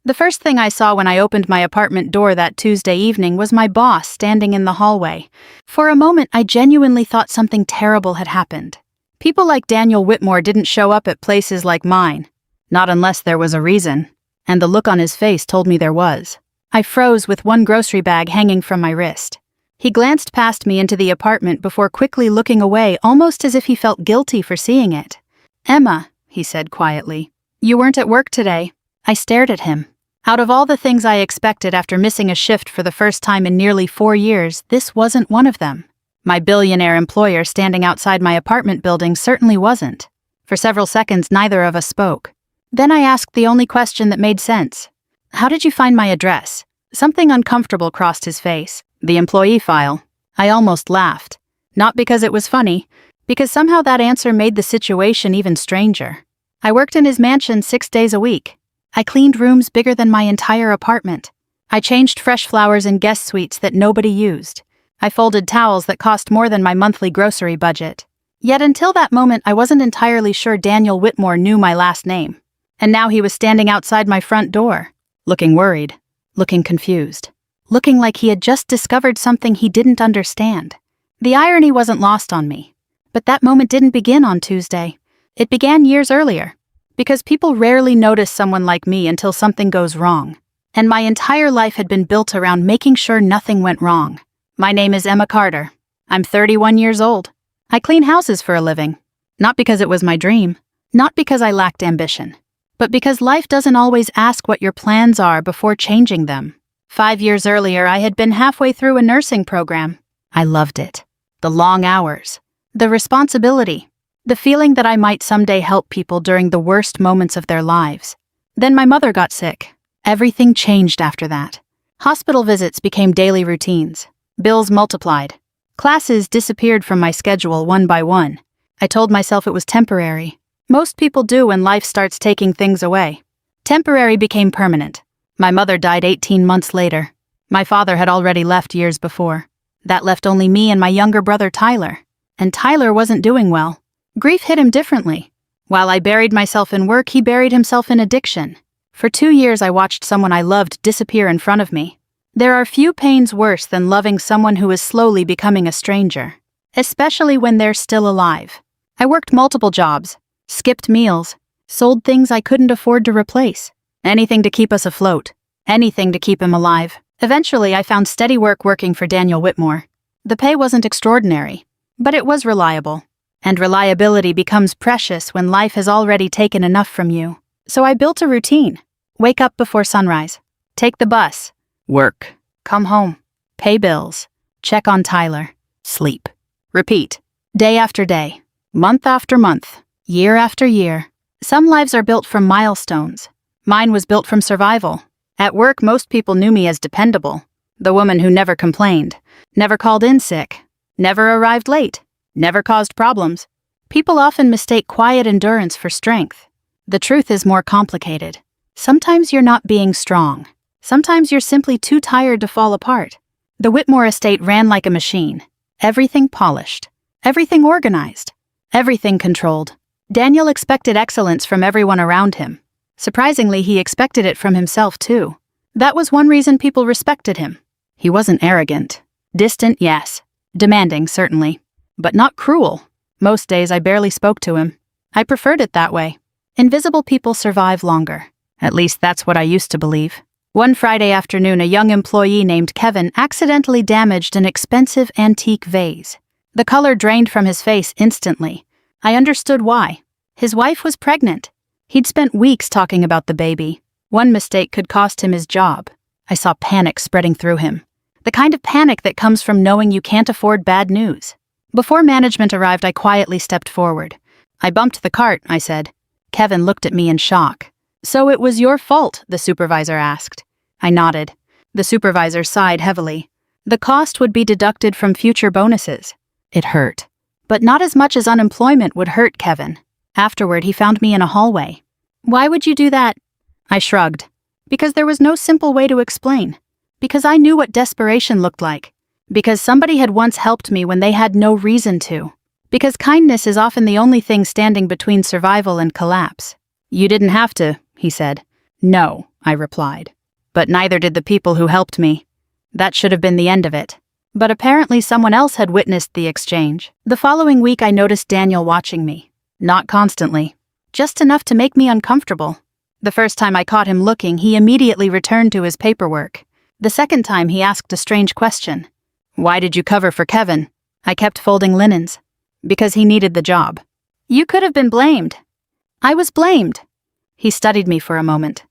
The first thing I saw when I opened my apartment door that Tuesday evening was my boss standing in the hallway. For a moment, I genuinely thought something terrible had happened. People like Daniel Whitmore didn't show up at places like mine. Not unless there was a reason. And the look on his face told me there was. I froze with one grocery bag hanging from my wrist. He glanced past me into the apartment before quickly looking away, almost as if he felt guilty for seeing it. "Emma," he said quietly, "you weren't at work today." I stared at him. Out of all the things I expected after missing a shift for the first time in nearly 4 years, this wasn't one of them. My billionaire employer standing outside my apartment building certainly wasn't. For several seconds, neither of us spoke. Then I asked the only question that made sense. "How did you find my address?" Something uncomfortable crossed his face. "The employee file." I almost laughed. Not because it was funny, because somehow that answer made the situation even stranger. I worked in his mansion 6 days a week. I cleaned rooms bigger than my entire apartment. I changed fresh flowers in guest suites that nobody used. I folded towels that cost more than my monthly grocery budget. Yet until that moment, I wasn't entirely sure Daniel Whitmore knew my last name. And now he was standing outside my front door, looking worried, looking confused, looking like he had just discovered something he didn't understand. The irony wasn't lost on me. But that moment didn't begin on Tuesday. It began years earlier. Because people rarely notice someone like me until something goes wrong. And my entire life had been built around making sure nothing went wrong. My name is Emma Carter. I'm 31 years old. I clean houses for a living. Not because it was my dream. Not because I lacked ambition. But because life doesn't always ask what your plans are before changing them. 5 years earlier, I had been halfway through a nursing program. I loved it. The long hours. The responsibility. The feeling that I might someday help people during the worst moments of their lives. Then my mother got sick. Everything changed after that. Hospital visits became daily routines. Bills multiplied. Classes disappeared from my schedule one by one. I told myself it was temporary. Most people do when life starts taking things away. Temporary became permanent. My mother died 18 months later. My father had already left years before. That left only me and my younger brother Tyler. And Tyler wasn't doing well. Grief hit him differently. While I buried myself in work, he buried himself in addiction. For 2 years, I watched someone I loved disappear in front of me. There are few pains worse than loving someone who is slowly becoming a stranger, especially when they're still alive. I worked multiple jobs, skipped meals, sold things I couldn't afford to replace. Anything to keep us afloat. Anything to keep him alive. Eventually, I found steady work working for Daniel Whitmore. The pay wasn't extraordinary, but it was reliable. And reliability becomes precious when life has already taken enough from you. So I built a routine. Wake up before sunrise. Take the bus. Work. Come home. Pay bills. Check on Tyler. Sleep. Repeat. Day after day. Month after month. Year after year. Some lives are built from milestones. Mine was built from survival. At work, most people knew me as dependable. The woman who never complained. Never called in sick. Never arrived late. Never caused problems. People often mistake quiet endurance for strength. The truth is more complicated. Sometimes you're not being strong. Sometimes you're simply too tired to fall apart. The Whitmore estate ran like a machine. Everything polished. Everything organized. Everything controlled. Daniel expected excellence from everyone around him. Surprisingly, he expected it from himself too. That was one reason people respected him. He wasn't arrogant. Distant, yes. Demanding, certainly. But not cruel. Most days I barely spoke to him. I preferred it that way. Invisible people survive longer. At least that's what I used to believe. One Friday afternoon, a young employee named Kevin accidentally damaged an expensive antique vase. The color drained from his face instantly. I understood why. His wife was pregnant. He'd spent weeks talking about the baby. One mistake could cost him his job. I saw panic spreading through him. The kind of panic that comes from knowing you can't afford bad news. Before management arrived, I quietly stepped forward. "I bumped the cart," I said. Kevin looked at me in shock. "So it was your fault?" the supervisor asked. I nodded. The supervisor sighed heavily. The cost would be deducted from future bonuses. It hurt. But not as much as unemployment would hurt Kevin. Afterward, he found me in a hallway. "Why would you do that?" I shrugged. Because there was no simple way to explain. Because I knew what desperation looked like. Because somebody had once helped me when they had no reason to. Because kindness is often the only thing standing between survival and collapse. "You didn't have to," he said. No, I replied. But neither did the people who helped me. That should have been the end of it. But apparently someone else had witnessed the exchange. The following week I noticed Daniel watching me. Not constantly. Just enough to make me uncomfortable. The first time I caught him looking, he immediately returned to his paperwork. The second time he asked a strange question. Why did you cover for Kevin? I kept folding linens. Because he needed the job. You could have been blamed. I was blamed. He studied me for a moment.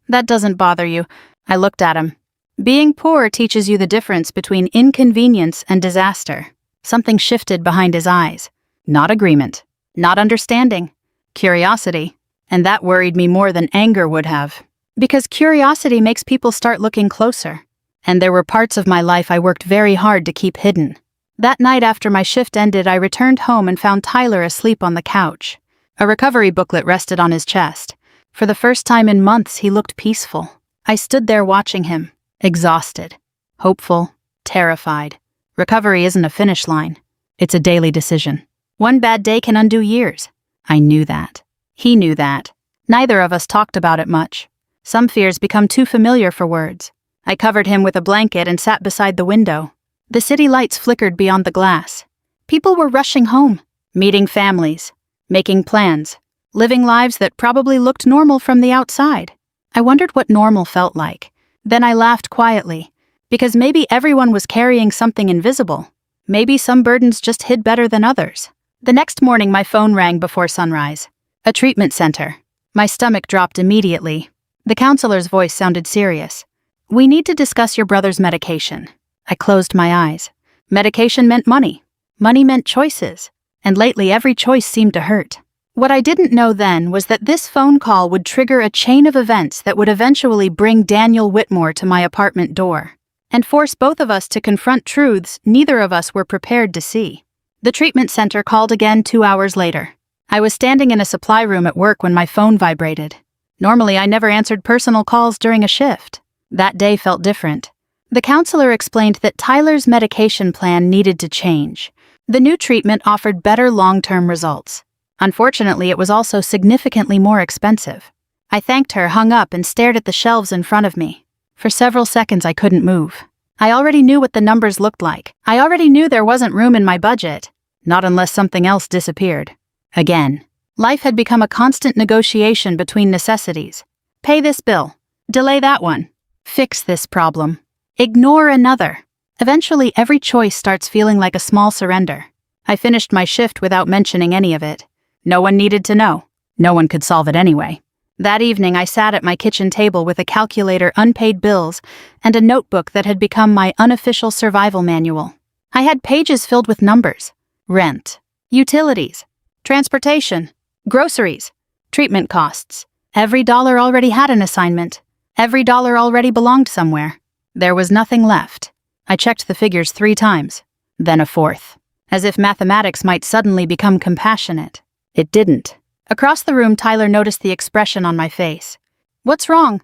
That doesn't bother you. I looked at him. Being poor teaches you the difference between inconvenience and disaster. Something shifted behind his eyes. Not agreement. Not understanding. Curiosity. And that worried me more than anger would have. Because curiosity makes people start looking closer. And there were parts of my life I worked very hard to keep hidden. That night after my shift ended, I returned home and found Tyler asleep on the couch. A recovery booklet rested on his chest. For the first time in months, he looked peaceful. I stood there watching him. Exhausted, hopeful, terrified. Recovery isn't a finish line. It's a daily decision. One bad day can undo years. I knew that. He knew that. Neither of us talked about it much. Some fears become too familiar for words. I covered him with a blanket and sat beside the window. The city lights flickered beyond the glass. People were rushing home, meeting families, making plans, living lives that probably looked normal from the outside. I wondered what normal felt like. Then I laughed quietly, because maybe everyone was carrying something invisible. Maybe some burdens just hid better than others. The next morning my phone rang before sunrise. A treatment center. My stomach dropped immediately. The counselor's voice sounded serious. We need to discuss your brother's medication. I closed my eyes. Medication meant money. Money meant choices. And lately every choice seemed to hurt. What I didn't know then was that this phone call would trigger a chain of events that would eventually bring Daniel Whitmore to my apartment door and force both of us to confront truths neither of us were prepared to see. The treatment center called again 2 hours later. I was standing in a supply room at work when my phone vibrated. Normally, I never answered personal calls during a shift. That day felt different. The counselor explained that Tyler's medication plan needed to change. The new treatment offered better long-term results. Unfortunately, it was also significantly more expensive. I thanked her, hung up, and stared at the shelves in front of me. For several seconds, I couldn't move. I already knew what the numbers looked like. I already knew there wasn't room in my budget. Not unless something else disappeared. Again. Life had become a constant negotiation between necessities. Pay this bill. Delay that one. Fix this problem. Ignore another. Eventually, every choice starts feeling like a small surrender. I finished my shift without mentioning any of it. No one needed to know. No one could solve it anyway. That evening, I sat at my kitchen table with a calculator, unpaid bills, and a notebook that had become my unofficial survival manual. I had pages filled with numbers. Rent. Utilities. Transportation. Groceries. Treatment costs. Every dollar already had an assignment. Every dollar already belonged somewhere. There was nothing left. I checked the figures 3 times. Then a 4th. As if mathematics might suddenly become compassionate. It didn't. Across the room, Tyler noticed the expression on my face. What's wrong?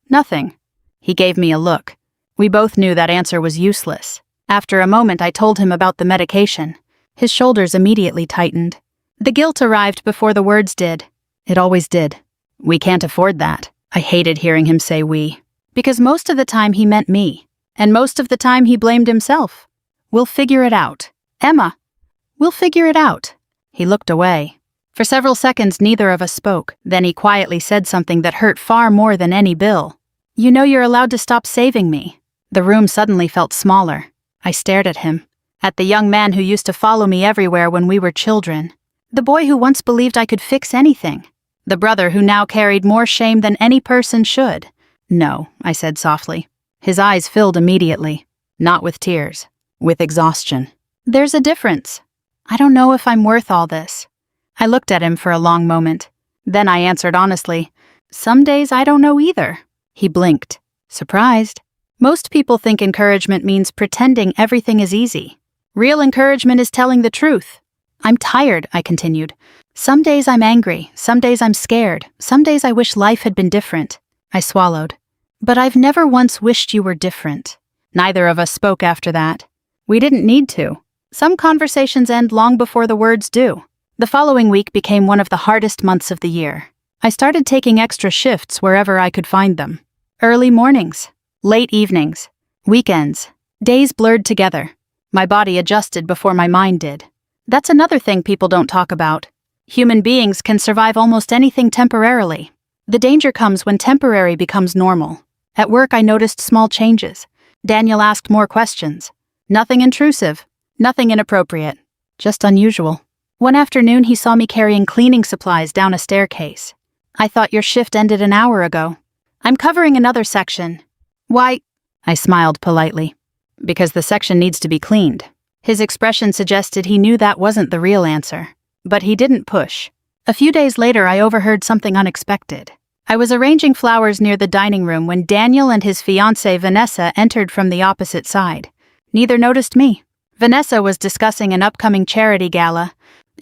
Nothing. He gave me a look. We both knew that answer was useless. After a moment, I told him about the medication. His shoulders immediately tightened. The guilt arrived before the words did. It always did. We can't afford that. I hated hearing him say we. Because most of the time he meant me. And most of the time he blamed himself. We'll figure it out. Emma. We'll figure it out. He looked away. For several seconds, neither of us spoke. Then he quietly said something that hurt far more than any bill. You know you're allowed to stop saving me. The room suddenly felt smaller. I stared at him. At the young man who used to follow me everywhere when we were children. The boy who once believed I could fix anything. The brother who now carried more shame than any person should. No, I said softly. His eyes filled immediately. Not with tears. With exhaustion. There's a difference. I don't know if I'm worth all this. I looked at him for a long moment. Then I answered honestly, some days I don't know either. He blinked. Surprised. Most people think encouragement means pretending everything is easy. Real encouragement is telling the truth. I'm tired, I continued. Some days I'm angry, some days I'm scared, some days I wish life had been different. I swallowed. But I've never once wished you were different. Neither of us spoke after that. We didn't need to. Some conversations end long before the words do. The following week became one of the hardest months of the year. I started taking extra shifts wherever I could find them. Early mornings, late evenings, weekends, days blurred together. My body adjusted before my mind did. That's another thing people don't talk about. Human beings can survive almost anything temporarily. The danger comes when temporary becomes normal. At work, I noticed small changes. Daniel asked more questions. Nothing intrusive, nothing inappropriate, just unusual. One afternoon, he saw me carrying cleaning supplies down a staircase. I thought your shift ended an hour ago. I'm covering another section. Why? I smiled politely. Because the section needs to be cleaned. His expression suggested he knew that wasn't the real answer. But he didn't push. A few days later, I overheard something unexpected. I was arranging flowers near the dining room when Daniel and his fiancée Vanessa entered from the opposite side. Neither noticed me. Vanessa was discussing an upcoming charity gala.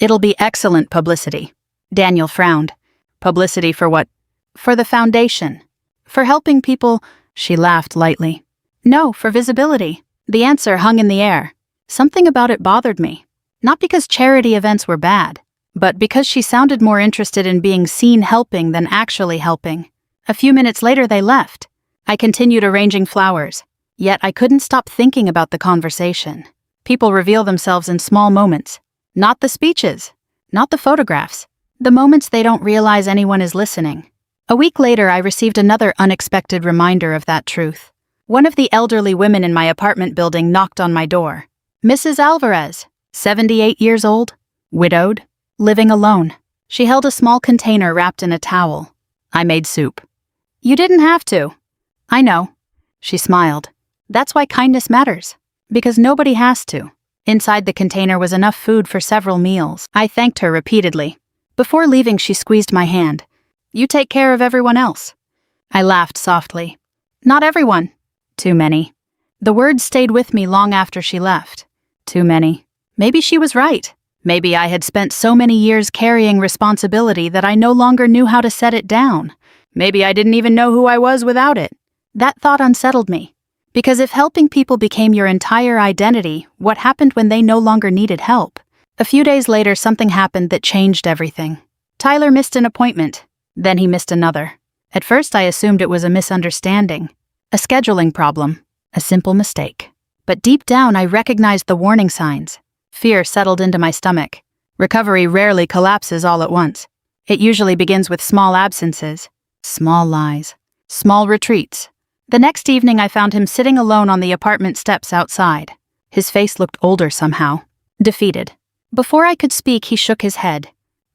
It'll be excellent publicity. Daniel frowned. Publicity for what? For the foundation. For helping people, she laughed lightly. No, for visibility. The answer hung in the air. Something about it bothered me. Not because charity events were bad, but because she sounded more interested in being seen helping than actually helping. A few minutes later, they left. I continued arranging flowers, yet I couldn't stop thinking about the conversation. People reveal themselves in small moments. Not the speeches, not the photographs, the moments they don't realize anyone is listening. A week later, I received another unexpected reminder of that truth. One of the elderly women in my apartment building knocked on my door. Mrs. Alvarez, 78 years old, widowed, living alone. She held a small container wrapped in a towel. I made soup. You didn't have to. I know. She smiled. That's why kindness matters. Because nobody has to. Inside the container was enough food for several meals. I thanked her repeatedly. Before leaving, she squeezed my hand. You take care of everyone else. I laughed softly. Not everyone. Too many. The words stayed with me long after she left. Too many. Maybe she was right. Maybe I had spent so many years carrying responsibility that I no longer knew how to set it down. Maybe I didn't even know who I was without it. That thought unsettled me. Because if helping people became your entire identity, what happened when they no longer needed help? A few days later, something happened that changed everything. Tyler missed an appointment. Then he missed another. At first, I assumed it was a misunderstanding. A scheduling problem. A simple mistake. But deep down, I recognized the warning signs. Fear settled into my stomach. Recovery rarely collapses all at once. It usually begins with small absences, small lies, small retreats. The next evening, I found him sitting alone on the apartment steps outside. His face looked older somehow, defeated. Before I could speak, he shook his head.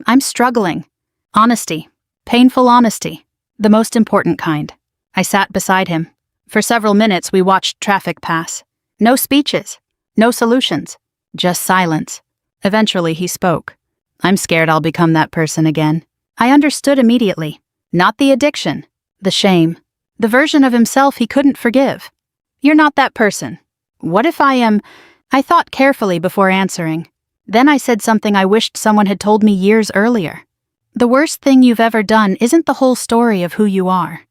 I'm struggling. Honesty. Painful honesty. The most important kind. I sat beside him. For several minutes, we watched traffic pass. No speeches. No solutions. Just silence. Eventually, he spoke. I'm scared I'll become that person again. I understood immediately. Not the addiction. The shame. The version of himself he couldn't forgive. You're not that person. What if I am? I thought carefully before answering. Then I said something I wished someone had told me years earlier. The worst thing you've ever done isn't the whole story of who you are.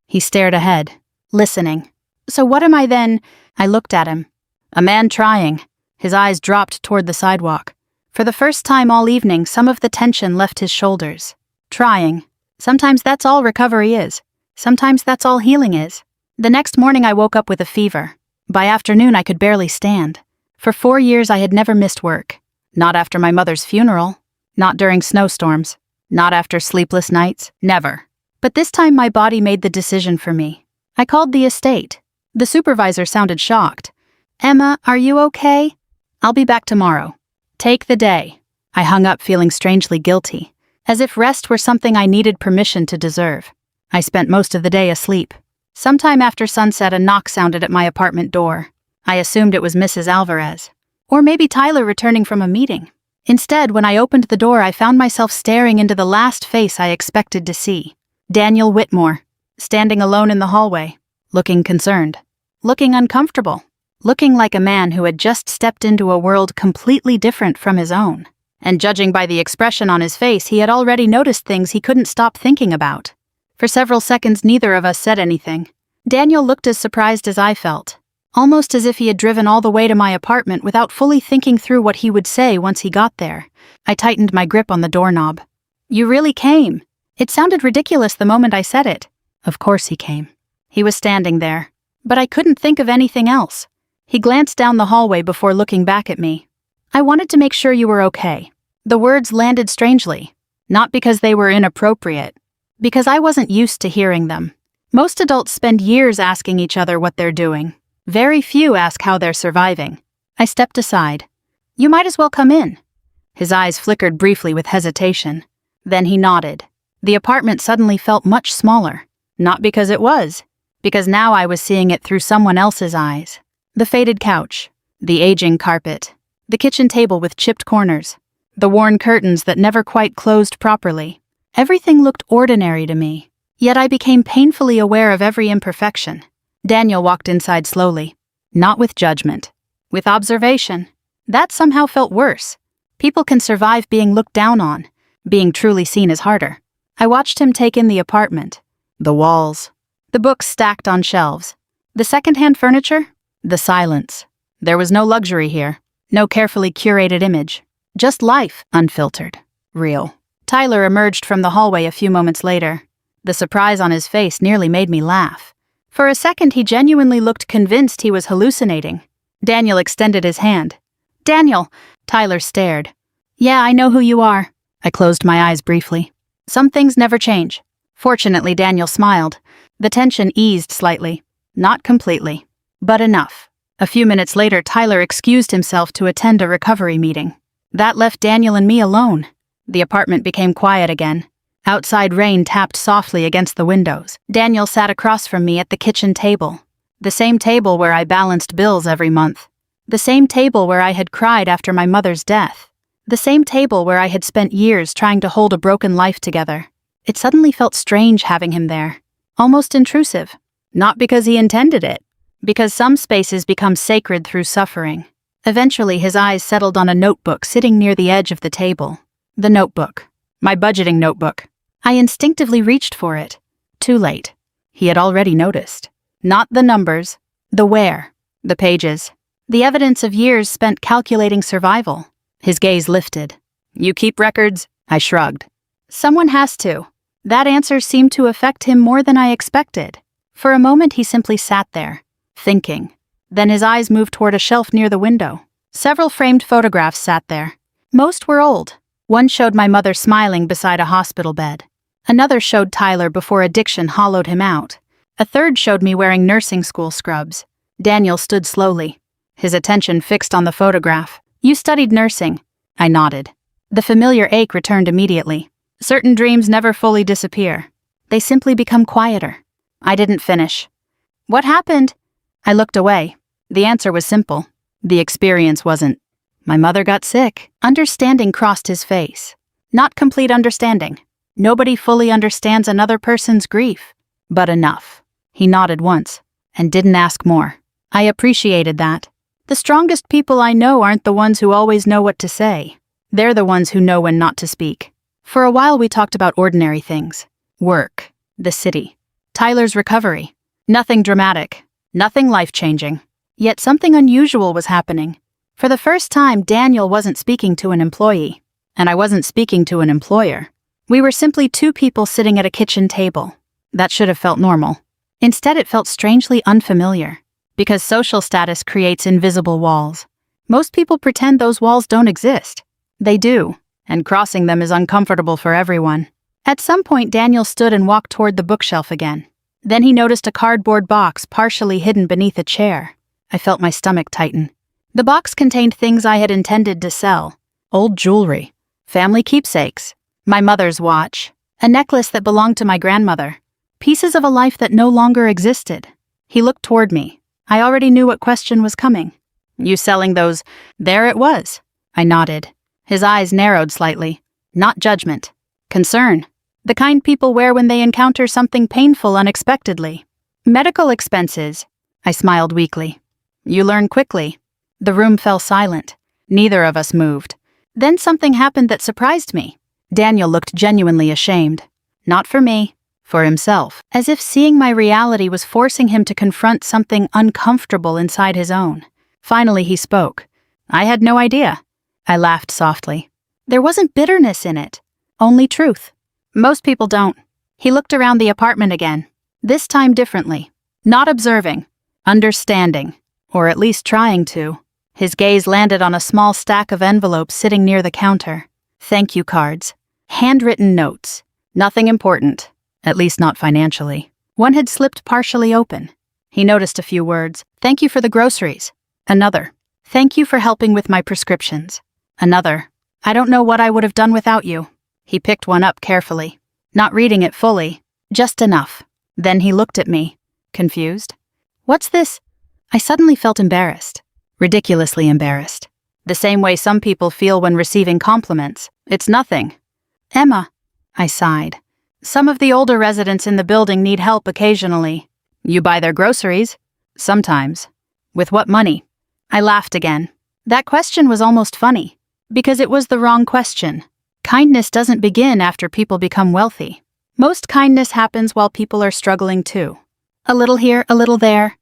He stared ahead, listening. So what am I then? I looked at him. A man trying. His eyes dropped toward the sidewalk. For the first time all evening, some of the tension left his shoulders. Trying. Sometimes that's all recovery is. Sometimes that's all healing is. The next morning I woke up with a fever. By afternoon I could barely stand. For 4 years I had never missed work. Not after my mother's funeral. Not during snowstorms. Not after sleepless nights. Never. But this time my body made the decision for me. I called the estate. The supervisor sounded shocked. Emma, are you okay? I'll be back tomorrow. Take the day. I hung up feeling strangely guilty, as if rest were something I needed permission to deserve. I spent most of the day asleep. Sometime after sunset, a knock sounded at my apartment door. I assumed it was Mrs. Alvarez. Or maybe Tyler returning from a meeting. Instead, when I opened the door, I found myself staring into the last face I expected to see. Daniel Whitmore, standing alone in the hallway, looking concerned, looking uncomfortable. Looking like a man who had just stepped into a world completely different from his own. And judging by the expression on his face, he had already noticed things he couldn't stop thinking about. For several seconds, neither of us said anything. Daniel looked as surprised as I felt, almost as if he had driven all the way to my apartment without fully thinking through what he would say once he got there. I tightened my grip on the doorknob. You really came. It sounded ridiculous the moment I said it. Of course he came. He was standing there, but I couldn't think of anything else. He glanced down the hallway before looking back at me. I wanted to make sure you were okay. The words landed strangely, not because they were inappropriate, because I wasn't used to hearing them. Most adults spend years asking each other what they're doing. Very few ask how they're surviving. I stepped aside. You might as well come in. His eyes flickered briefly with hesitation. Then he nodded. The apartment suddenly felt much smaller. Not because it was, because now I was seeing it through someone else's eyes. The faded couch, the aging carpet, the kitchen table with chipped corners, the worn curtains that never quite closed properly. Everything looked ordinary to me, yet I became painfully aware of every imperfection. Daniel walked inside slowly, not with judgment, with observation. That somehow felt worse. People can survive being looked down on. Being truly seen is harder. I watched him take in the apartment. The walls. The books stacked on shelves. The secondhand furniture. The silence. There was no luxury here. No carefully curated image. Just life, unfiltered. Real. Tyler emerged from the hallway a few moments later. The surprise on his face nearly made me laugh. For a second he genuinely looked convinced he was hallucinating. Daniel extended his hand. Daniel! Tyler stared. Yeah, I know who you are. I closed my eyes briefly. Some things never change. Fortunately, Daniel smiled. The tension eased slightly. Not completely, but enough. A few minutes later, Tyler excused himself to attend a recovery meeting. That left Daniel and me alone. The apartment became quiet again. Outside rain tapped softly against the windows. Daniel sat across from me at the kitchen table. The same table where I balanced bills every month. The same table where I had cried after my mother's death. The same table where I had spent years trying to hold a broken life together. It suddenly felt strange having him there. Almost intrusive. Not because he intended it. Because some spaces become sacred through suffering. Eventually his eyes settled on a notebook sitting near the edge of the table. The notebook. My budgeting notebook. I instinctively reached for it. Too late. He had already noticed. Not the numbers. The where. The pages. The evidence of years spent calculating survival. His gaze lifted. You keep records? I shrugged. Someone has to. That answer seemed to affect him more than I expected. For a moment he simply sat there, thinking. Then his eyes moved toward a shelf near the window. Several framed photographs sat there. Most were old. One showed my mother smiling beside a hospital bed. Another showed Tyler before addiction hollowed him out. A third showed me wearing nursing school scrubs. Daniel stood slowly, his attention fixed on the photograph. You studied nursing. I nodded. The familiar ache returned immediately. Certain dreams never fully disappear. They simply become quieter. I didn't finish. What happened? I looked away. The answer was simple. The experience wasn't. My mother got sick. Understanding crossed his face. Not complete understanding. Nobody fully understands another person's grief. But enough. He nodded once, and didn't ask more. I appreciated that. The strongest people I know aren't the ones who always know what to say. They're the ones who know when not to speak. For a while we talked about ordinary things. Work. The city. Tyler's recovery. Nothing dramatic. Nothing life-changing. Yet something unusual was happening. For the first time, Daniel wasn't speaking to an employee. And I wasn't speaking to an employer. We were simply two people sitting at a kitchen table. That should have felt normal. Instead, it felt strangely unfamiliar. Because social status creates invisible walls. Most people pretend those walls don't exist. They do, and crossing them is uncomfortable for everyone. At some point, Daniel stood and walked toward the bookshelf again. Then he noticed a cardboard box partially hidden beneath a chair. I felt my stomach tighten. The box contained things I had intended to sell. Old jewelry, family keepsakes, my mother's watch, a necklace that belonged to my grandmother, pieces of a life that no longer existed. He looked toward me. I already knew what question was coming. You selling those? There it was. I nodded. His eyes narrowed slightly. Not judgment. Concern. The kind people wear when they encounter something painful unexpectedly. Medical expenses. I smiled weakly. You learn quickly. The room fell silent. Neither of us moved. Then something happened that surprised me. Daniel looked genuinely ashamed. Not for me. For himself, as if seeing my reality was forcing him to confront something uncomfortable inside his own. Finally he spoke. I had no idea. I laughed softly. There wasn't bitterness in it, only truth. Most people don't. He looked around the apartment again, this time differently. Not observing, understanding, or at least trying to. His gaze landed on a small stack of envelopes sitting near the counter. Thank you cards. Handwritten notes. Nothing important, at least not financially. One had slipped partially open. He noticed a few words. Thank you for the groceries. Another. Thank you for helping with my prescriptions. Another. I don't know what I would have done without you. He picked one up carefully, not reading it fully, just enough. Then he looked at me, confused. What's this? I suddenly felt embarrassed, ridiculously embarrassed. The same way some people feel when receiving compliments. It's nothing. Emma, I sighed. Some of the older residents in the building need help occasionally. You buy their groceries? Sometimes. With what money? I laughed again. That question was almost funny, because it was the wrong question. Kindness doesn't begin after people become wealthy. Most kindness happens while people are struggling too. A little here, a little there.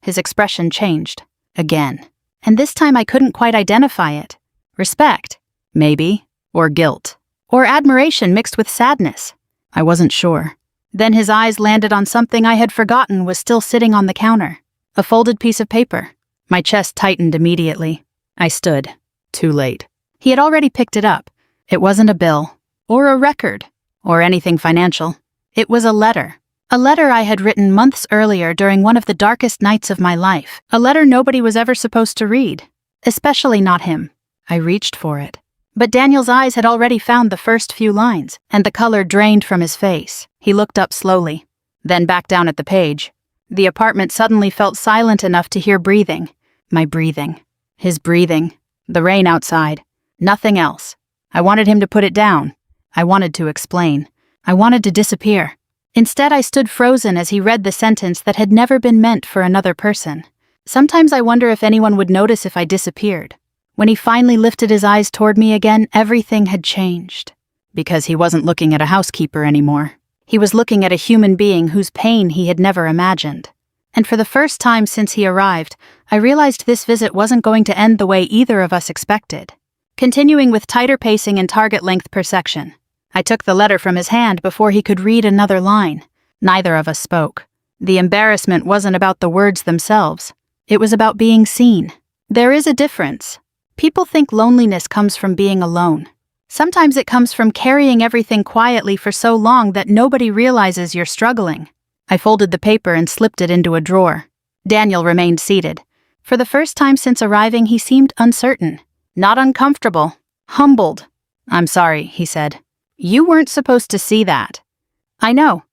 His expression changed. Again. And this time I couldn't quite identify it. Respect, maybe, or guilt, or admiration mixed with sadness. I wasn't sure. Then his eyes landed on something I had forgotten was still sitting on the counter. A folded piece of paper. My chest tightened immediately. I stood. Too late. He had already picked it up. It wasn't a bill, or a record, or anything financial. It was a letter. A letter I had written months earlier during one of the darkest nights of my life. A letter nobody was ever supposed to read. Especially not him. I reached for it. But Daniel's eyes had already found the first few lines, and the color drained from his face. He looked up slowly, then back down at the page. The apartment suddenly felt silent enough to hear breathing. My breathing. His breathing. The rain outside. Nothing else. I wanted him to put it down. I wanted to explain. I wanted to disappear. Instead, I stood frozen as he read the sentence that had never been meant for another person. Sometimes I wonder if anyone would notice if I disappeared. When he finally lifted his eyes toward me again, everything had changed. Because he wasn't looking at a housekeeper anymore. He was looking at a human being whose pain he had never imagined. And for the first time since he arrived, I realized this visit wasn't going to end the way either of us expected. Continuing with tighter pacing and target length per section. I took the letter from his hand before he could read another line. Neither of us spoke. The embarrassment wasn't about the words themselves. It was about being seen. There is a difference. People think loneliness comes from being alone. Sometimes it comes from carrying everything quietly for so long that nobody realizes you're struggling. I folded the paper and slipped it into a drawer. Daniel remained seated. For the first time since arriving, he seemed uncertain. Not uncomfortable. Humbled. I'm sorry, he said. You weren't supposed to see that. I know.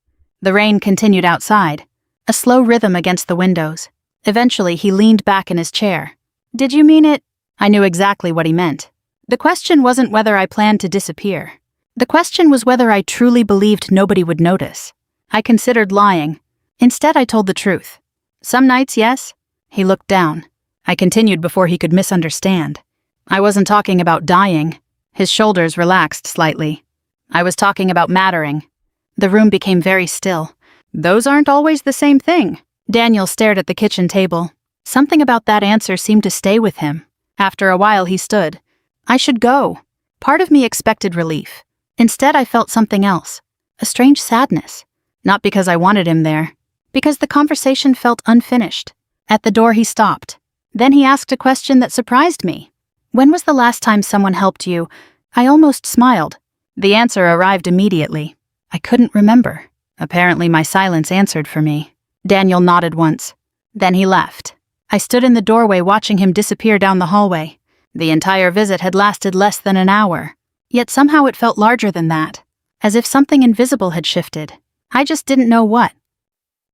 The rain continued outside, a slow rhythm against the windows. Eventually, he leaned back in his chair. Did you mean it? I knew exactly what he meant. The question wasn't whether I planned to disappear. The question was whether I truly believed nobody would notice. I considered lying. Instead, I told the truth. Some nights, yes. He looked down. I continued before he could misunderstand. I wasn't talking about dying. His shoulders relaxed slightly. I was talking about mattering. The room became very still. Those aren't always the same thing. Daniel stared at the kitchen table. Something about that answer seemed to stay with him. After a while, he stood. I should go. Part of me expected relief. Instead, I felt something else. A strange sadness. Not because I wanted him there. Because the conversation felt unfinished. At the door, he stopped. Then he asked a question that surprised me. When was the last time someone helped you? I almost smiled. The answer arrived immediately. I couldn't remember. Apparently, my silence answered for me. Daniel nodded once. Then he left. I stood in the doorway watching him disappear down the hallway. The entire visit had lasted less than an hour. Yet somehow it felt larger than that. As if something invisible had shifted. I just didn't know what.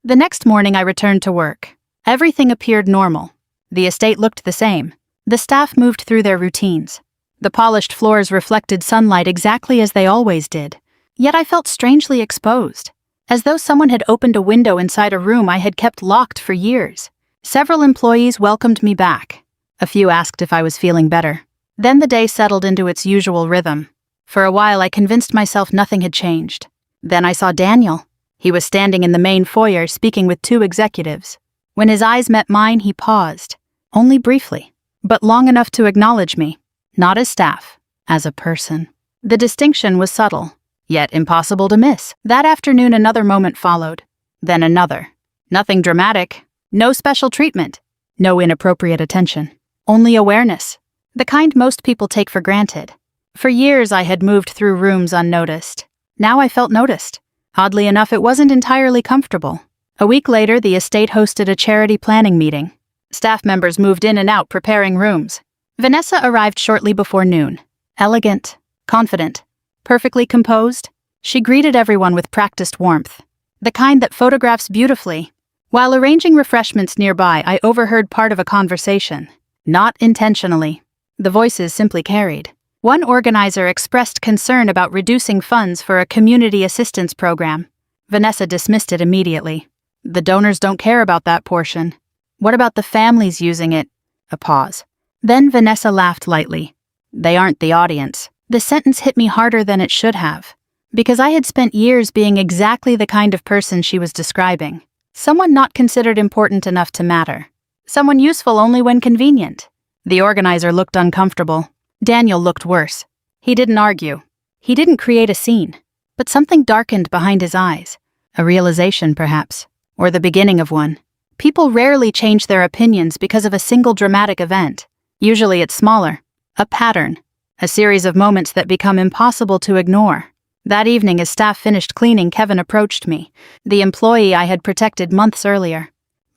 The next morning I returned to work. Everything appeared normal. The estate looked the same. The staff moved through their routines. The polished floors reflected sunlight exactly as they always did. Yet I felt strangely exposed. As though someone had opened a window inside a room I had kept locked for years. Several employees welcomed me back. A few asked if I was feeling better. Then the day settled into its usual rhythm. For a while I convinced myself nothing had changed. Then I saw Daniel. He was standing in the main foyer speaking with two executives. When his eyes met mine, he paused. Only briefly, but long enough to acknowledge me. Not as staff, as a person. The distinction was subtle, yet impossible to miss. That afternoon, another moment followed. Then another. Nothing dramatic. No special treatment. No inappropriate attention. Only awareness. The kind most people take for granted. For years, I had moved through rooms unnoticed. Now I felt noticed. Oddly enough, it wasn't entirely comfortable. A week later, the estate hosted a charity planning meeting. Staff members moved in and out preparing rooms. Vanessa arrived shortly before noon. Elegant, confident, perfectly composed. She greeted everyone with practiced warmth. The kind that photographs beautifully. While arranging refreshments nearby, I overheard part of a conversation. Not intentionally. The voices simply carried. One organizer expressed concern about reducing funds for a community assistance program. Vanessa dismissed it immediately. The donors don't care about that portion. What about the families using it? A pause. Then Vanessa laughed lightly. They aren't the audience. The sentence hit me harder than it should have. Because I had spent years being exactly the kind of person she was describing. Someone not considered important enough to matter. Someone useful only when convenient. The organizer looked uncomfortable. Daniel looked worse. He didn't argue. He didn't create a scene. But something darkened behind his eyes. A realization, perhaps. Or the beginning of one. People rarely change their opinions because of a single dramatic event. Usually it's smaller. A pattern. A series of moments that become impossible to ignore. That evening, as staff finished cleaning, Kevin approached me, the employee I had protected months earlier.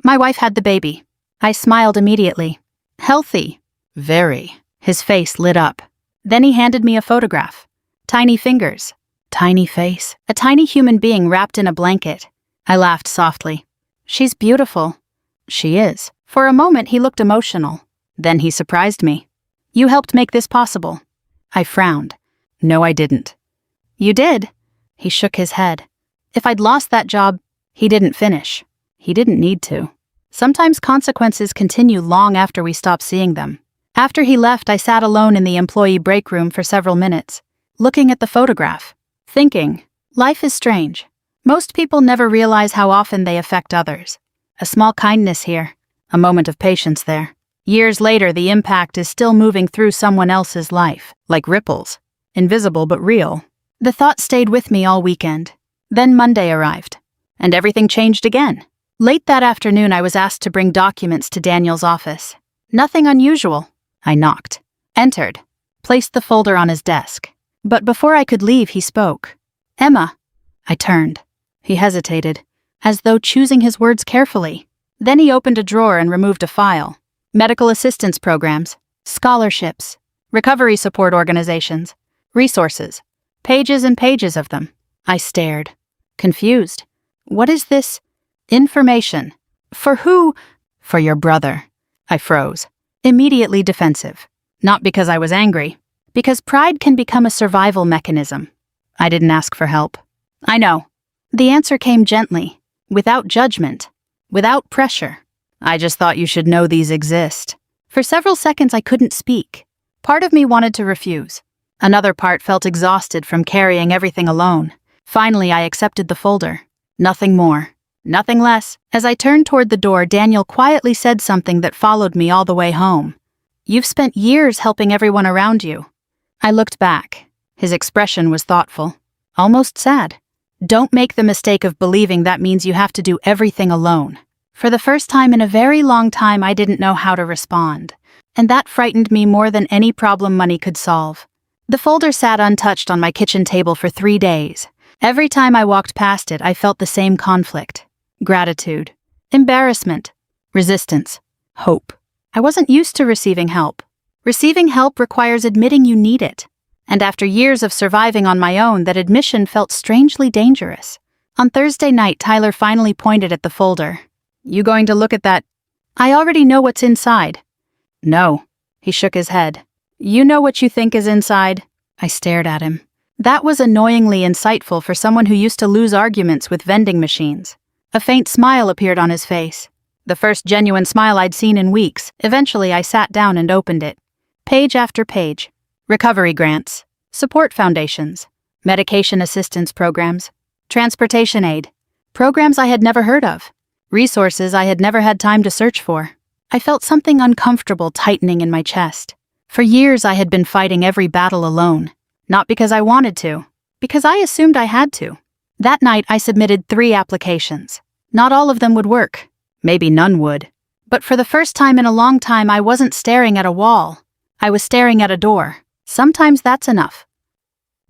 My wife had the baby. I smiled immediately. Healthy. Very. His face lit up. Then he handed me a photograph. Tiny fingers. Tiny face. A tiny human being wrapped in a blanket. I laughed softly. She's beautiful. She is. For a moment, he looked emotional. Then he surprised me. You helped make this possible. I frowned. No, I didn't. You did. He shook his head. If I'd lost that job, he didn't finish. He didn't need to. Sometimes consequences continue long after we stop seeing them. After he left, I sat alone in the employee break room for several minutes, looking at the photograph, thinking, life is strange. Most people never realize how often they affect others. A small kindness here, a moment of patience there. Years later, the impact is still moving through someone else's life, like ripples, invisible but real. The thought stayed with me all weekend. Then Monday arrived, and everything changed again. Late that afternoon, I was asked to bring documents to Daniel's office. Nothing unusual. I knocked, entered, placed the folder on his desk. But before I could leave, he spoke. Emma. I turned. He hesitated, as though choosing his words carefully. Then he opened a drawer and removed a file. Medical assistance programs, scholarships, recovery support organizations, resources, pages and pages of them. I stared, confused. What is this? Information. For who? For your brother. I froze, immediately defensive. Not because I was angry, because pride can become a survival mechanism. I didn't ask for help. I know. The answer came gently, without judgment, without pressure. I just thought you should know these exist. For several seconds I couldn't speak. Part of me wanted to refuse. Another part felt exhausted from carrying everything alone. Finally, I accepted the folder. Nothing more. Nothing less. As I turned toward the door, Daniel quietly said something that followed me all the way home. You've spent years helping everyone around you. I looked back. His expression was thoughtful, almost sad. Don't make the mistake of believing that means you have to do everything alone. For the first time in a very long time, I didn't know how to respond. And that frightened me more than any problem money could solve. The folder sat untouched on my kitchen table for 3 days. Every time I walked past it, I felt the same conflict. Gratitude, embarrassment, resistance, hope. I wasn't used to receiving help. Receiving help requires admitting you need it. And after years of surviving on my own, that admission felt strangely dangerous. On Thursday night, Tyler finally pointed at the folder. You going to look at that? I already know what's inside. No. He shook his head. You know what you think is inside? I stared at him. That was annoyingly insightful for someone who used to lose arguments with vending machines. A faint smile appeared on his face. The first genuine smile I'd seen in weeks. Eventually, I sat down and opened it. Page after page. Recovery grants, support foundations, medication assistance programs, transportation aid, programs I had never heard of, resources I had never had time to search for. I felt something uncomfortable tightening in my chest. For years I had been fighting every battle alone, not because I wanted to, Because I assumed I had to. That night I submitted 3 applications. Not all of them would work. Maybe none would. But for the first time in a long time, I wasn't staring at a wall. I was staring at a door. Sometimes that's enough.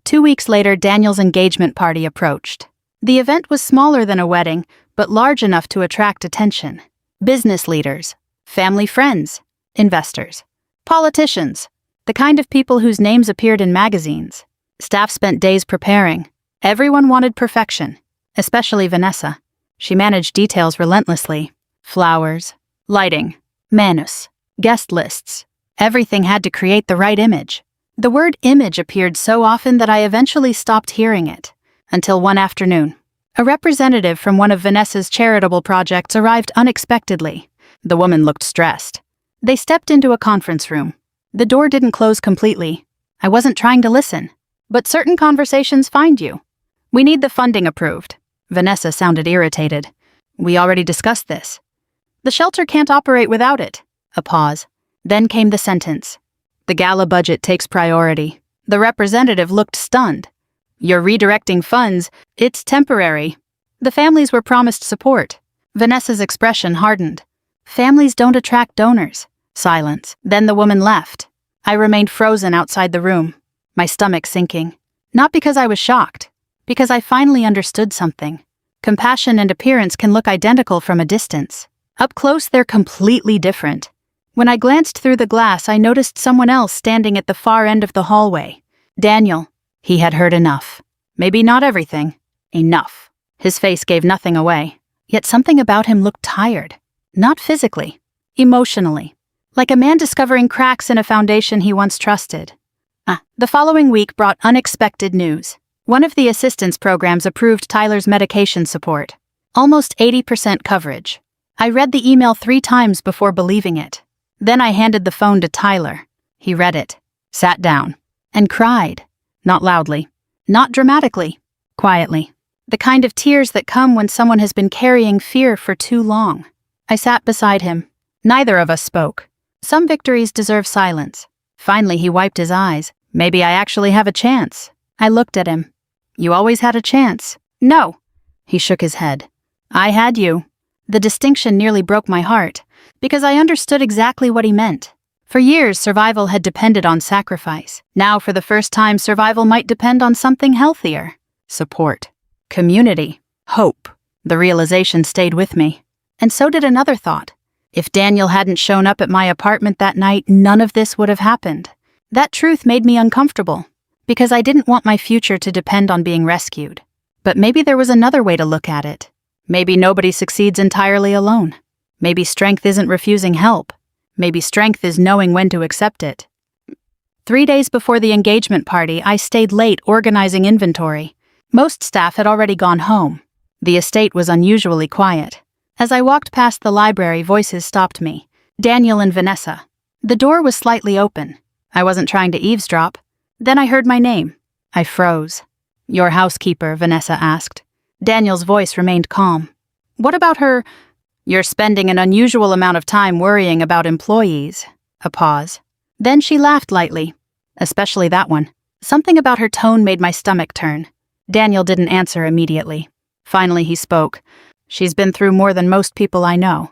2 weeks later, Daniel's engagement party approached. The event was smaller than a wedding, but large enough to attract attention. Business leaders, family friends, investors, politicians, the kind of people whose names appeared in magazines. Staff spent days preparing. Everyone wanted perfection, especially Vanessa. She managed details relentlessly. Flowers, lighting, menus, guest lists. Everything had to create the right image. The word image appeared so often that I eventually stopped hearing it. Until one afternoon, a representative from one of Vanessa's charitable projects arrived unexpectedly. The woman looked stressed. They stepped into a conference room. The door didn't close completely. I wasn't trying to listen. But certain conversations find you. We need the funding approved. Vanessa sounded irritated. We already discussed this. The shelter can't operate without it. A pause. Then came the sentence. The gala budget takes priority. The representative looked stunned. You're redirecting funds. It's temporary. The families were promised support. Vanessa's expression hardened. Families don't attract donors. Silence. Then the woman left. I remained frozen outside the room, my stomach sinking. Not because I was shocked, because I finally understood something. Compassion and appearance can look identical from a distance. Up close, they're completely different. When I glanced through the glass, I noticed someone else standing at the far end of the hallway. Daniel. He had heard enough. Maybe not everything. Enough. His face gave nothing away. Yet something about him looked tired. Not physically. Emotionally. Like a man discovering cracks in a foundation he once trusted. The following week brought unexpected news. One of the assistance programs approved Tyler's medication support. Almost 80% coverage. I read the email 3 times before believing it. Then I handed the phone to Tyler. He read it, sat down, and cried. Not loudly, not dramatically, quietly. The kind of tears that come when someone has been carrying fear for too long. I sat beside him. Neither of us spoke. Some victories deserve silence. Finally, he wiped his eyes. Maybe I actually have a chance. I looked at him. You always had a chance. No. He shook his head. I had you. The distinction nearly broke my heart, because I understood exactly what he meant. For years, survival had depended on sacrifice. Now, for the first time, survival might depend on something healthier. Support. Community. Hope. The realization stayed with me. And so did another thought. If Daniel hadn't shown up at my apartment that night, none of this would have happened. That truth made me uncomfortable, because I didn't want my future to depend on being rescued. But maybe there was another way to look at it. Maybe nobody succeeds entirely alone. Maybe strength isn't refusing help. Maybe strength is knowing when to accept it. 3 days before the engagement party, I stayed late organizing inventory. Most staff had already gone home. The estate was unusually quiet. As I walked past the library, voices stopped me. Daniel and Vanessa. The door was slightly open. I wasn't trying to eavesdrop. Then I heard my name. I froze. Your housekeeper, Vanessa asked. Daniel's voice remained calm. What about her? You're spending an unusual amount of time worrying about employees. A pause. Then she laughed lightly. Especially that one. Something about her tone made my stomach turn. Daniel didn't answer immediately. Finally he spoke. She's been through more than most people I know.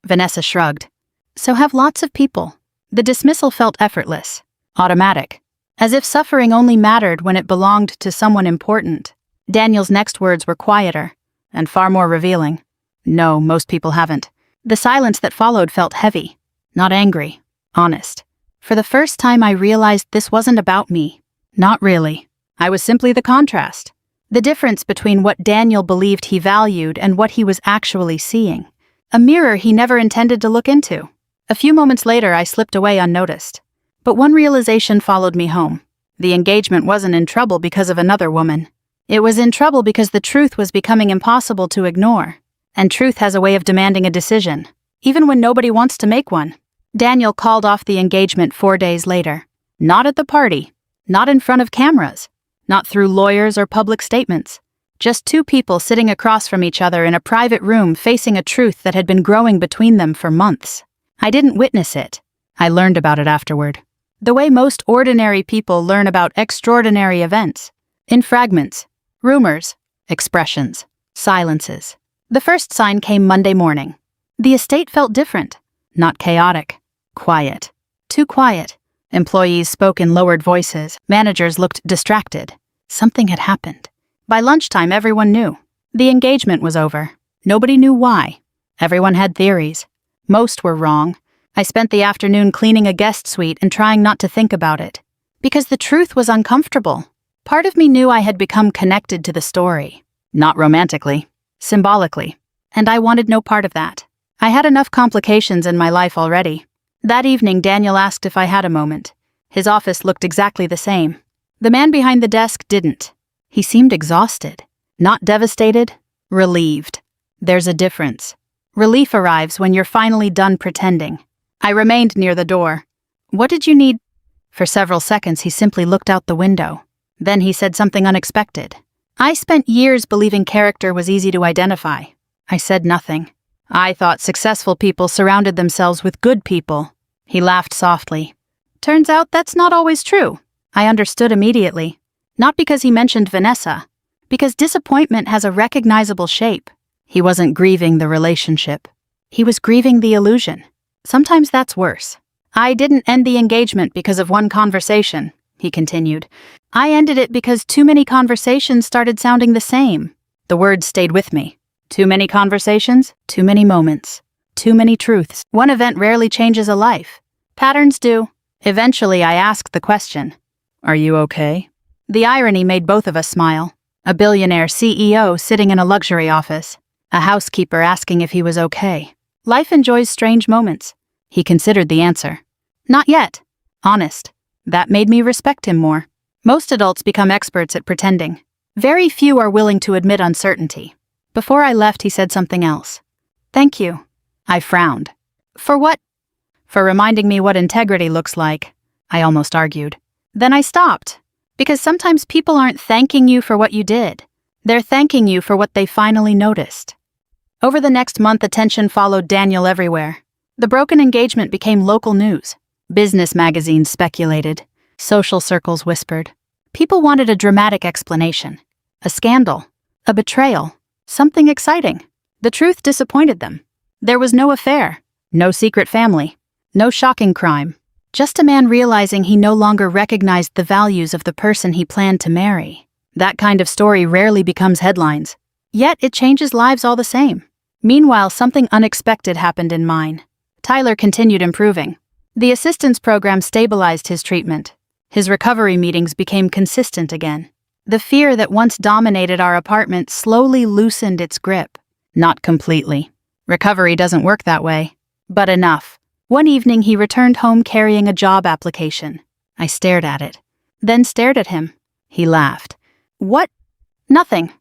Vanessa shrugged. So have lots of people. The dismissal felt effortless, automatic, as if suffering only mattered when it belonged to someone important. Daniel's next words were quieter and far more revealing. No, most people haven't. The silence that followed felt heavy, not angry, honest. For the first time I realized this wasn't about me. Not really. I was simply the contrast. The difference between what Daniel believed he valued and what he was actually seeing. A mirror he never intended to look into. A few moments later, I slipped away unnoticed. But one realization followed me home. The engagement wasn't in trouble because of another woman. It was in trouble because the truth was becoming impossible to ignore. And truth has a way of demanding a decision, even when nobody wants to make one. Daniel called off the engagement 4 days later. Not at the party. Not in front of cameras. Not through lawyers or public statements. Just 2 people sitting across from each other in a private room facing a truth that had been growing between them for months. I didn't witness it. I learned about it afterward. The way most ordinary people learn about extraordinary events. In fragments, rumors, expressions, silences. The first sign came Monday morning. The estate felt different, not chaotic, quiet. Too quiet. Employees spoke in lowered voices, managers looked distracted. Something had happened. By lunchtime, everyone knew. The engagement was over. Nobody knew why. Everyone had theories. Most were wrong. I spent the afternoon cleaning a guest suite and trying not to think about it. Because the truth was uncomfortable. Part of me knew I had become connected to the story. Not romantically, symbolically. And I wanted no part of that. I had enough complications in my life already. That evening, Daniel asked if I had a moment. His office looked exactly the same. The man behind the desk didn't. He seemed exhausted. Not devastated, relieved. There's a difference. Relief arrives when you're finally done pretending. I remained near the door. What did you need? For several seconds, he simply looked out the window. Then he said something unexpected. I spent years believing character was easy to identify. I said nothing. I thought successful people surrounded themselves with good people. He laughed softly. Turns out that's not always true. I understood immediately. Not because he mentioned Vanessa. Because disappointment has a recognizable shape. He wasn't grieving the relationship. He was grieving the illusion. Sometimes that's worse. I didn't end the engagement because of one conversation, he continued. I ended it because too many conversations started sounding the same. The words stayed with me. Too many conversations, too many moments, too many truths. One event rarely changes a life. Patterns do. Eventually, I asked the question, "Are you okay?" The irony made both of us smile. A billionaire CEO sitting in a luxury office. A housekeeper asking if he was okay. Life enjoys strange moments. He considered the answer. Not yet. Honest. That made me respect him more. Most adults become experts at pretending. Very few are willing to admit uncertainty. Before I left, he said something else. Thank you. I frowned. For what? For reminding me what integrity looks like, I almost argued. Then I stopped. Because sometimes people aren't thanking you for what you did. They're thanking you for what they finally noticed. Over the next month, attention followed Daniel everywhere. The broken engagement became local news. Business magazines speculated. Social circles whispered. People wanted a dramatic explanation. A scandal. A betrayal. Something exciting. The truth disappointed them. There was no affair. No secret family. No shocking crime. Just a man realizing he no longer recognized the values of the person he planned to marry. That kind of story rarely becomes headlines. Yet it changes lives all the same. Meanwhile, something unexpected happened in mine. Tyler continued improving. The assistance program stabilized his treatment. His recovery meetings became consistent again. The fear that once dominated our apartment slowly loosened its grip. Not completely. Recovery doesn't work that way. But enough. One evening he returned home carrying a job application. I stared at it. Then stared at him. He laughed. What? Nothing.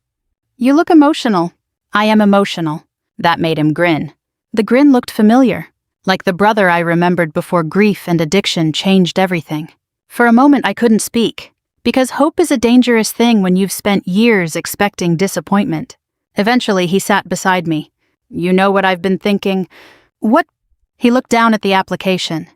You look emotional. I am emotional. That made him grin. The grin looked familiar. Like the brother I remembered before grief and addiction changed everything. For a moment I couldn't speak. Because hope is a dangerous thing when you've spent years expecting disappointment. Eventually he sat beside me. You know what I've been thinking? What? He looked down at the application.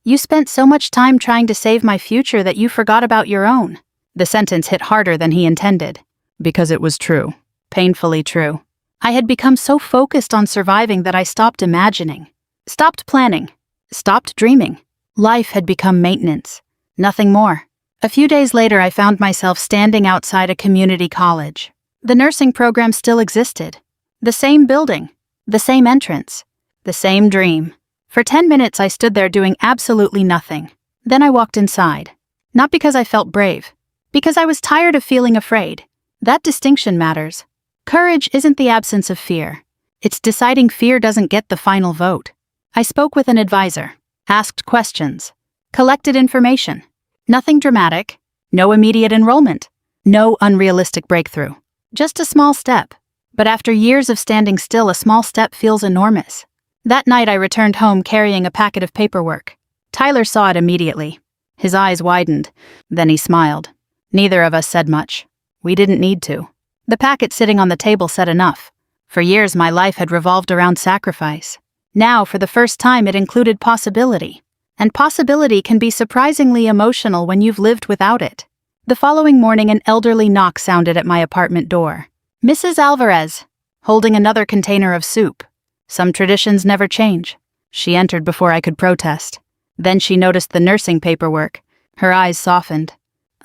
You spent so much time trying to save my future that you forgot about your own. The sentence hit harder than he intended. Because it was true. Painfully true. I had become so focused on surviving that I stopped imagining. Stopped planning. Stopped dreaming. Life had become maintenance. Nothing more. A few days later, I found myself standing outside a community college. The nursing program still existed. The same building. The same entrance. The same dream. For 10 minutes, I stood there doing absolutely nothing. Then I walked inside. Not because I felt brave. Because I was tired of feeling afraid. That distinction matters. Courage isn't the absence of fear. It's deciding fear doesn't get the final vote. I spoke with an advisor. Asked questions. Collected information. Nothing dramatic. No immediate enrollment. No unrealistic breakthrough. Just a small step. But after years of standing still, a small step feels enormous. That night I returned home carrying a packet of paperwork. Tyler saw it immediately. His eyes widened. Then he smiled. Neither of us said much. We didn't need to. The packet sitting on the table said enough. For years my life had revolved around sacrifice. Now, for the first time, it included possibility. And possibility can be surprisingly emotional when you've lived without it. The following morning, an elderly knock sounded at my apartment door. Mrs. Alvarez, holding another container of soup. Some traditions never change. She entered before I could protest. Then she noticed the nursing paperwork. Her eyes softened.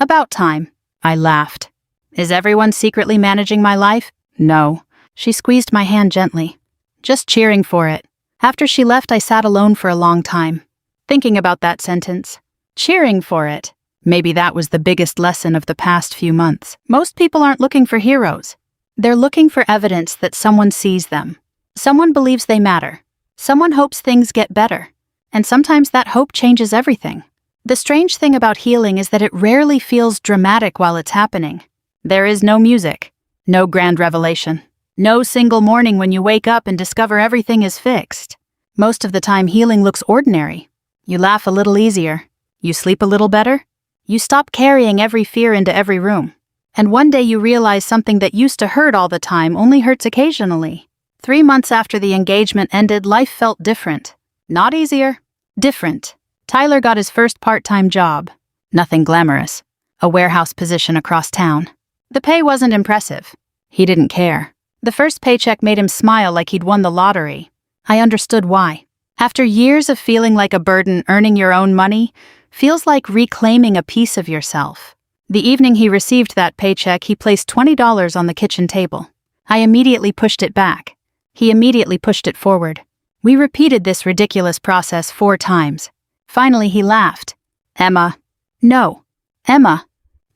About time. I laughed. Is everyone secretly managing my life? No. She squeezed my hand gently. Just cheering for it. After she left, I sat alone for a long time, thinking about that sentence. Cheering for it. Maybe that was the biggest lesson of the past few months. Most people aren't looking for heroes. They're looking for evidence that someone sees them. Someone believes they matter. Someone hopes things get better. And sometimes that hope changes everything. The strange thing about healing is that it rarely feels dramatic while it's happening. There is no music, no grand revelation, no single morning when you wake up and discover everything is fixed. Most of the time, healing looks ordinary. You laugh a little easier. You sleep a little better. You stop carrying every fear into every room. And one day you realize something that used to hurt all the time only hurts occasionally. 3 months after the engagement ended, life felt different. Not easier, different. Tyler got his first part-time job. Nothing glamorous. A warehouse position across town. The pay wasn't impressive. He didn't care. The first paycheck made him smile like he'd won the lottery. I understood why. After years of feeling like a burden, earning your own money feels like reclaiming a piece of yourself. The evening he received that paycheck, he placed $20 on the kitchen table. I immediately pushed it back. He immediately pushed it forward. We repeated this ridiculous process 4 times. Finally, he laughed. Emma. No. Emma.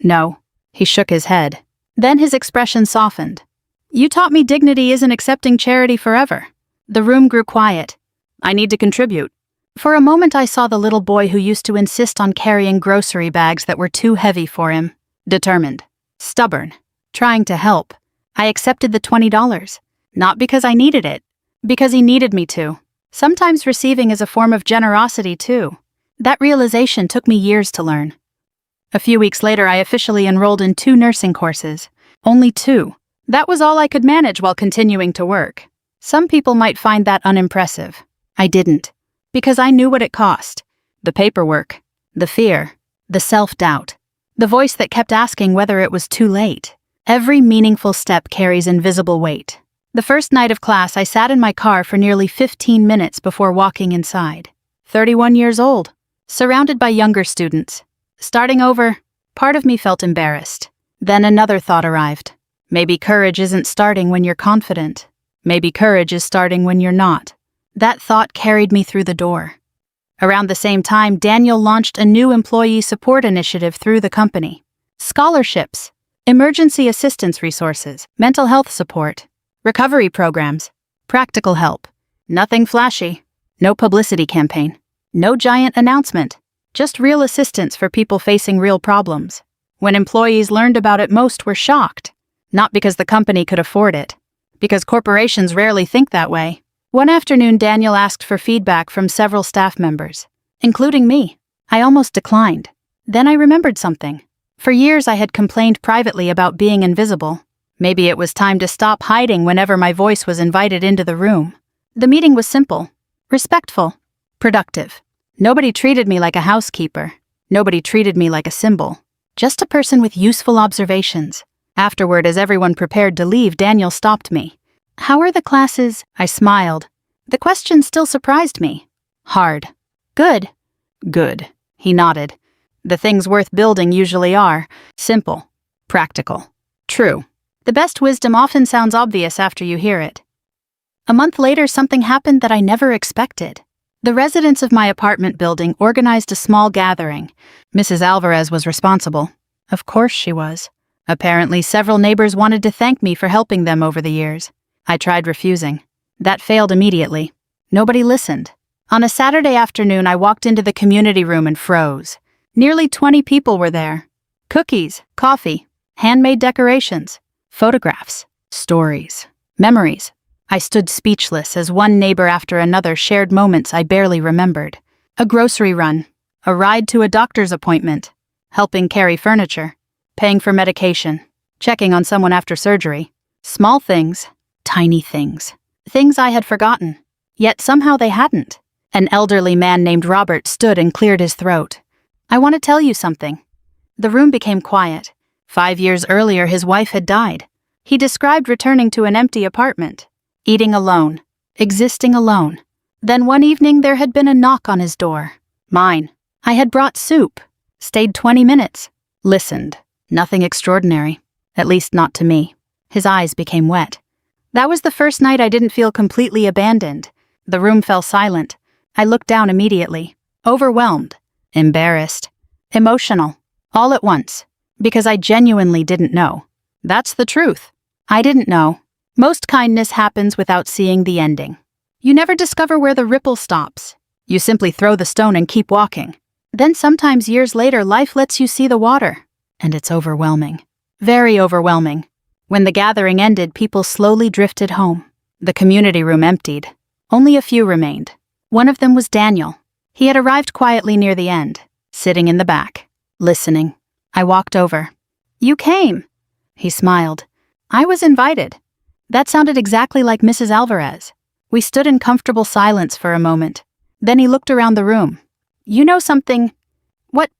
No. He shook his head. Then his expression softened. You taught me dignity isn't accepting charity forever. The room grew quiet. I need to contribute. For a moment, I saw the little boy who used to insist on carrying grocery bags that were too heavy for him. Determined. Stubborn. Trying to help. I accepted the $20. Not because I needed it. Because he needed me to. Sometimes receiving is a form of generosity, too. That realization took me years to learn. A few weeks later, I officially enrolled in 2 nursing courses. Only 2. That was all I could manage while continuing to work. Some people might find that unimpressive. I didn't. Because I knew what it cost. The paperwork. The fear. The self-doubt. The voice that kept asking whether it was too late. Every meaningful step carries invisible weight. The first night of class, I sat in my car for nearly 15 minutes before walking inside. 31 years old. Surrounded by younger students. Starting over, part of me felt embarrassed. Then another thought arrived. Maybe courage isn't starting when you're confident. Maybe courage is starting when you're not. That thought carried me through the door. Around the same time, Daniel launched a new employee support initiative through the company. Scholarships, emergency assistance resources, mental health support, recovery programs, practical help. Nothing flashy. No publicity campaign. No giant announcement. Just real assistance for people facing real problems. When employees learned about it, most were shocked. Not because the company could afford it. Because corporations rarely think that way. One afternoon, Daniel asked for feedback from several staff members, including me. I almost declined. Then I remembered something. For years, I had complained privately about being invisible. Maybe it was time to stop hiding whenever my voice was invited into the room. The meeting was simple, respectful, productive. Nobody treated me like a housekeeper. Nobody treated me like a symbol. Just a person with useful observations. Afterward, as everyone prepared to leave, Daniel stopped me. How are the classes? I smiled. The question still surprised me. Hard. Good. Good. He nodded. The things worth building usually are. Simple. Practical. True. The best wisdom often sounds obvious after you hear it. A month later, something happened that I never expected. The residents of my apartment building organized a small gathering. Mrs. Alvarez was responsible. Of course she was. Apparently, several neighbors wanted to thank me for helping them over the years. I tried refusing. That failed immediately. Nobody listened. On a Saturday afternoon, I walked into the community room and froze. Nearly 20 people were there. Cookies, coffee, handmade decorations, photographs, stories, memories. I stood speechless as one neighbor after another shared moments I barely remembered. A grocery run, a ride to a doctor's appointment, helping carry furniture, paying for medication, checking on someone after surgery. Small things, tiny things. Things I had forgotten. Yet somehow they hadn't. An elderly man named Robert stood and cleared his throat. I want to tell you something. The room became quiet. 5 years earlier, his wife had died. He described returning to an empty apartment, eating alone, existing alone. Then one evening there had been a knock on his door. Mine. I had brought soup, stayed 20 minutes, listened. Nothing extraordinary, at least not to me. His eyes became wet. That was the first night I didn't feel completely abandoned. The room fell silent. I looked down immediately, overwhelmed, embarrassed, emotional, all at once, because I genuinely didn't know. That's the truth. I didn't know. Most kindness happens without seeing the ending. You never discover where the ripple stops. You simply throw the stone and keep walking. Then sometimes years later, life lets you see the water. And it's overwhelming. Very overwhelming. When the gathering ended, people slowly drifted home. The community room emptied. Only a few remained. One of them was Daniel. He had arrived quietly near the end, sitting in the back, listening. I walked over. "You came." He smiled. "I was invited." That sounded exactly like Mrs. Alvarez. We stood in comfortable silence for a moment. Then he looked around the room. "You know something?" "What?"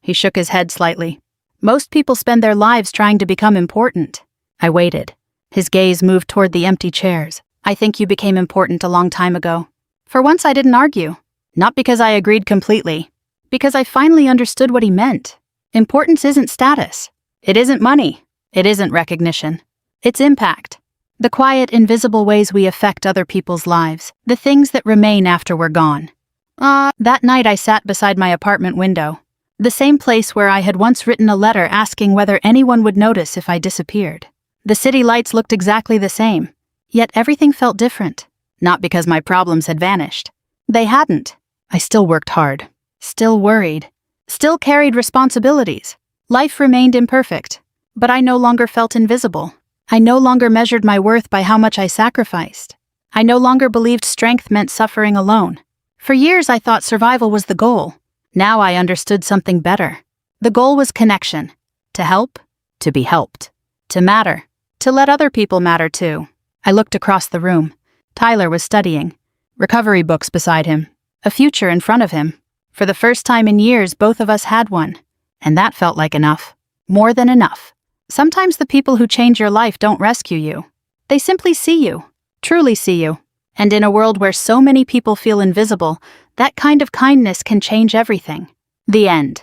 He shook his head slightly. "Most people spend their lives trying to become important." I waited. His gaze moved toward the empty chairs. "I think you became important a long time ago." For once I didn't argue. Not because I agreed completely. Because I finally understood what he meant. Importance isn't status. It isn't money. It isn't recognition. It's impact. The quiet, invisible ways we affect other people's lives. The things that remain after we're gone. That night I sat beside my apartment window. The same place where I had once written a letter asking whether anyone would notice if I disappeared. The city lights looked exactly the same. Yet everything felt different. Not because my problems had vanished. They hadn't. I still worked hard. Still worried. Still carried responsibilities. Life remained imperfect. But I no longer felt invisible. I no longer measured my worth by how much I sacrificed. I no longer believed strength meant suffering alone. For years I thought survival was the goal. Now I understood something better. The goal was connection. To help. To be helped. To matter. To let other people matter too. I looked across the room. Tyler was studying. Recovery books beside him. A future in front of him. For the first time in years, both of us had one. And that felt like enough. More than enough. Sometimes the people who change your life don't rescue you. They simply see you. Truly see you. And in a world where so many people feel invisible, that kind of kindness can change everything. The end.